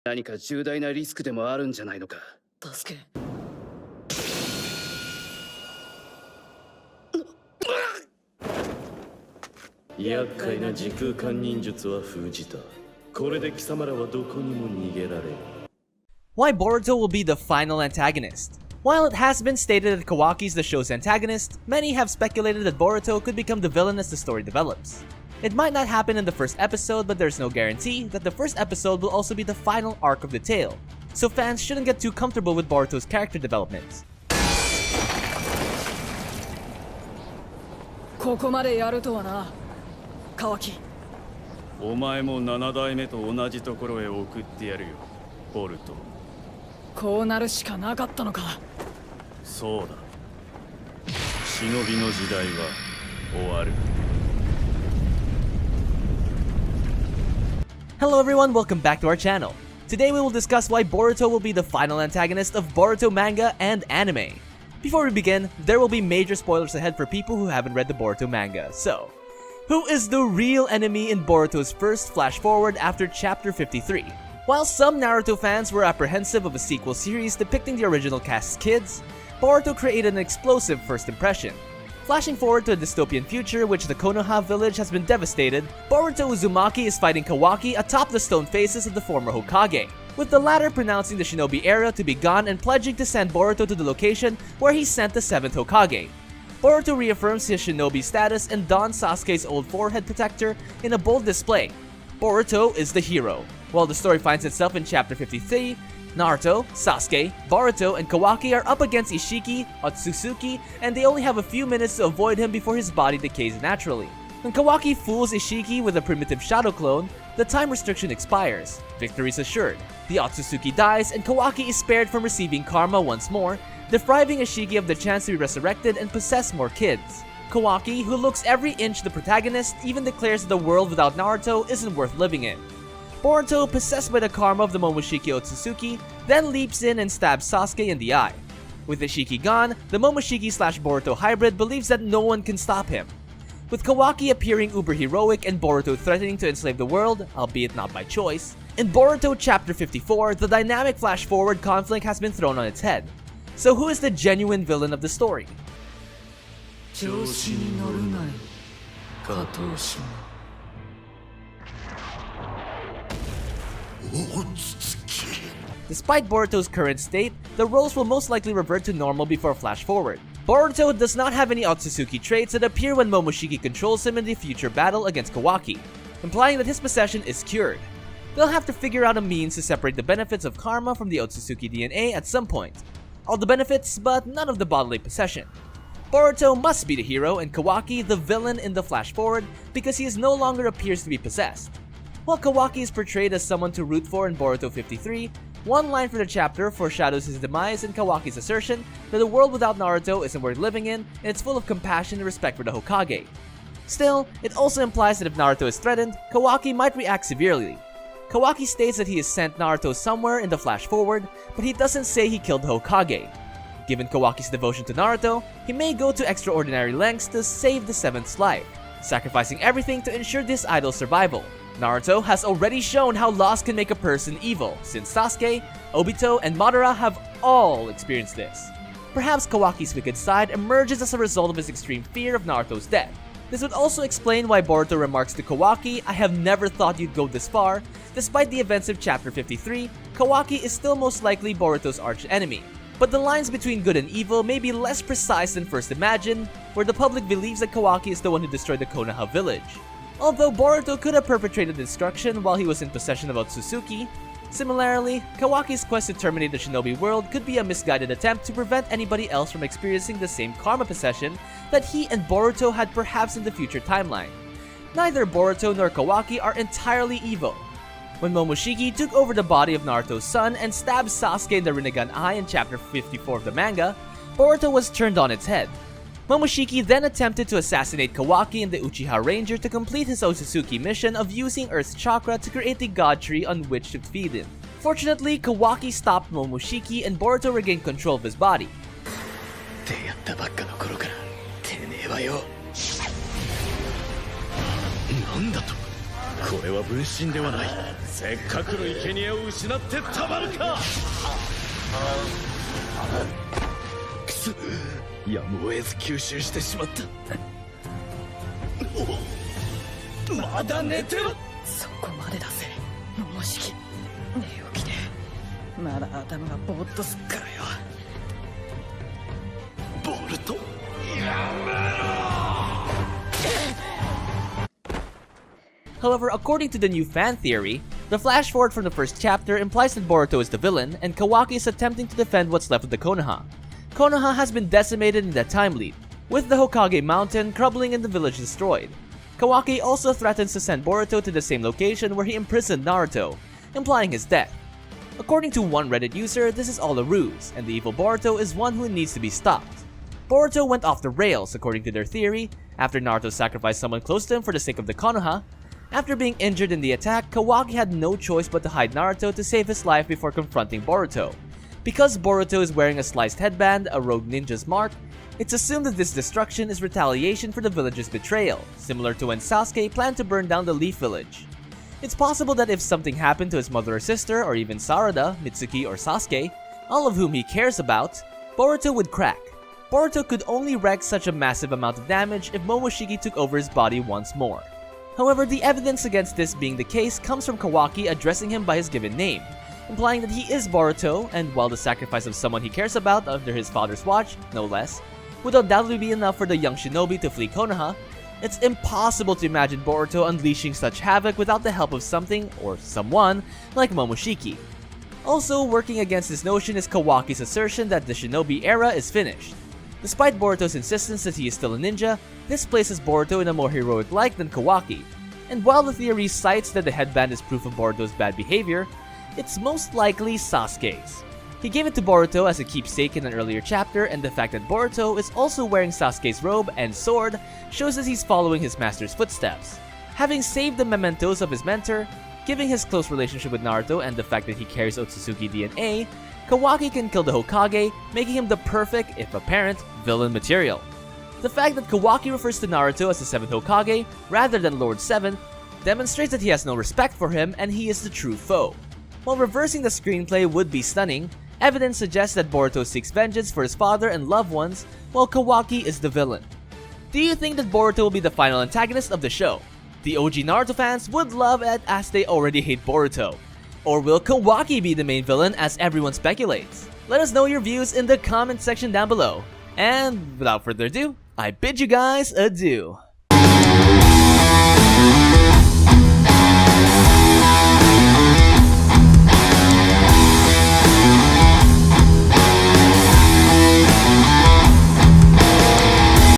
何か重大なリスクでもあるんじゃないのか。助け。厄介な時空間忍術は封じた。これで貴様らはどこにも逃げられん。 Why Boruto will be the final antagonist? While it has been stated that Kawaki is the show's antagonist, many have speculated that Boruto could become the villain as the story develops. It might not happen in the first episode, but there's no guarantee that the first episode will also be the final arc of the tale, so fans shouldn't get too comfortable with Boruto's character development. ここまでやるとはな、川木。お前も7代目と同じところへ送ってやるよ、ボルト。こうなるしかなかったのか。そうだ。忍びの時代は終わる。 Hello everyone, welcome back to our channel. Today we will discuss why Boruto will be the final antagonist of Boruto manga and anime. Before we begin, there will be major spoilers ahead for people who haven't read the Boruto manga. So, who is the real enemy in Boruto's first flash forward after chapter 53? While some Naruto fans were apprehensive of a sequel series depicting the original cast's kids, Boruto created an explosive first impression. Flashing forward to a dystopian future which the Konoha Village has been devastated, Boruto Uzumaki is fighting Kawaki atop the stone faces of the former Hokage, with the latter pronouncing the shinobi era to be gone and pledging to send Boruto to the location where he sent the Seventh Hokage. Boruto reaffirms his shinobi status and dons Sasuke's old forehead protector in a bold display. Boruto is the hero. While the story finds itself in chapter 53, Naruto, Sasuke, Boruto, and Kawaki are up against Isshiki Otsutsuki, and they only have a few minutes to avoid him before his body decays naturally. When Kawaki fools Isshiki with a primitive shadow clone, the time restriction expires. Victory is assured. The Otsutsuki dies, and Kawaki is spared from receiving karma once more, depriving Isshiki of the chance to be resurrected and possess more kids. Kawaki, who looks every inch the protagonist, even declares that the world without Naruto isn't worth living in. Boruto, possessed by the karma of the Momoshiki Otsutsuki, then leaps in and stabs Sasuke in the eye. With Isshiki gone, the Momoshiki/Boruto hybrid believes that no one can stop him. With Kawaki appearing uber-heroic and Boruto threatening to enslave the world, albeit not by choice, in Boruto chapter 54, the dynamic flash-forward conflict has been thrown on its head. So who is the genuine villain of the story? Despite Boruto's current state, the roles will most likely revert to normal before flash forward. Boruto does not have any Otsutsuki traits that appear when Momoshiki controls him in the future battle against Kawaki, implying that his possession is cured. They'll have to figure out a means to separate the benefits of karma from the Otsutsuki DNA at some point. All the benefits, but none of the bodily possession. Boruto must be the hero and Kawaki the villain in the flash forward because he no longer appears to be possessed. While Kawaki is portrayed as someone to root for in Boruto 53, one line from the chapter foreshadows his demise in Kawaki's assertion that the world without Naruto isn't worth living in, and it's full of compassion and respect for the Hokage. Still, it also implies that if Naruto is threatened, Kawaki might react severely. Kawaki states that he has sent Naruto somewhere in the flash forward, but he doesn't say he killed the Hokage. Given Kawaki's devotion to Naruto, he may go to extraordinary lengths to save the Seventh's life, sacrificing everything to ensure this idol's survival. Naruto has already shown how loss can make a person evil, since Sasuke, Obito, and Madara have all experienced this. Perhaps Kawaki's wicked side emerges as a result of his extreme fear of Naruto's death. This would also explain why Boruto remarks to Kawaki, "I have never thought you'd go this far." Despite the events of chapter 53, Kawaki is still most likely Boruto's arch-enemy. But the lines between good and evil may be less precise than first imagined, where the public believes that Kawaki is the one who destroyed the Konoha Village. Although Boruto could have perpetrated destruction while he was in possession of Otsutsuki, similarly, Kawaki's quest to terminate the shinobi world could be a misguided attempt to prevent anybody else from experiencing the same karma possession that he and Boruto had perhaps in the future timeline. Neither Boruto nor Kawaki are entirely evil. When Momoshiki took over the body of Naruto's son and stabbed Sasuke in the Rinnegan Eye in chapter 54 of the manga, Boruto was turned on its head. Momoshiki then attempted to assassinate Kawaki and the Uchiha Ranger to complete his Otsutsuki mission of using Earth's chakra to create the god tree on which to feed him. Fortunately, Kawaki stopped Momoshiki and Boruto regained control of his body. これは分身ではない。せっかくの生贄を失ってたまるか。くそ、やむを得ず吸収してしまった。まだ寝てる。そこまでだぜ桃式。寝起きでまだ頭がぼーっとすっからよ。ボルト、 However, according to the new fan theory, the flash forward from the first chapter implies that Boruto is the villain and Kawaki is attempting to defend what's left of the Konoha. Konoha has been decimated in that time leap, with the Hokage mountain crumbling and the village destroyed. Kawaki also threatens to send Boruto to the same location where he imprisoned Naruto, implying his death. According to one Reddit user, this is all a ruse, and the evil Boruto is one who needs to be stopped. Boruto went off the rails, according to their theory, after Naruto sacrificed someone close to him for the sake of the Konoha. After being injured in the attack, Kawaki had no choice but to hide Naruto to save his life before confronting Boruto. Because Boruto is wearing a sliced headband, a rogue ninja's mark, it's assumed that this destruction is retaliation for the village's betrayal, similar to when Sasuke planned to burn down the Leaf Village. It's possible that if something happened to his mother or sister, or even Sarada, Mitsuki, or Sasuke, all of whom he cares about, Boruto would crack. Boruto could only wreak such a massive amount of damage if Momoshiki took over his body once more. However, the evidence against this being the case comes from Kawaki addressing him by his given name, implying that he is Boruto, and while the sacrifice of someone he cares about under his father's watch, no less, would undoubtedly be enough for the young shinobi to flee Konoha, it's impossible to imagine Boruto unleashing such havoc without the help of something, or someone, like Momoshiki. Also, working against this notion is Kawaki's assertion that the shinobi era is finished. Despite Boruto's insistence that he is still a ninja, this places Boruto in a more heroic light than Kawaki. And while the theory cites that the headband is proof of Boruto's bad behavior, it's most likely Sasuke's. He gave it to Boruto as a keepsake in an earlier chapter, and the fact that Boruto is also wearing Sasuke's robe and sword shows that he's following his master's footsteps. Having saved the mementos of his mentor, giving his close relationship with Naruto and the fact that he carries Otsutsuki DNA, Kawaki can kill the Hokage, making him the perfect, if apparent, villain material. The fact that Kawaki refers to Naruto as the Seventh Hokage rather than Lord Seventh demonstrates that he has no respect for him and he is the true foe. While reversing the screenplay would be stunning, evidence suggests that Boruto seeks vengeance for his father and loved ones, while Kawaki is the villain. Do you think that Boruto will be the final antagonist of the show? The OG Naruto fans would love it as they already hate Boruto. Or will Kawaki be the main villain as everyone speculates? Let us know your views in the comment section down below. And without further ado, I bid you guys adieu.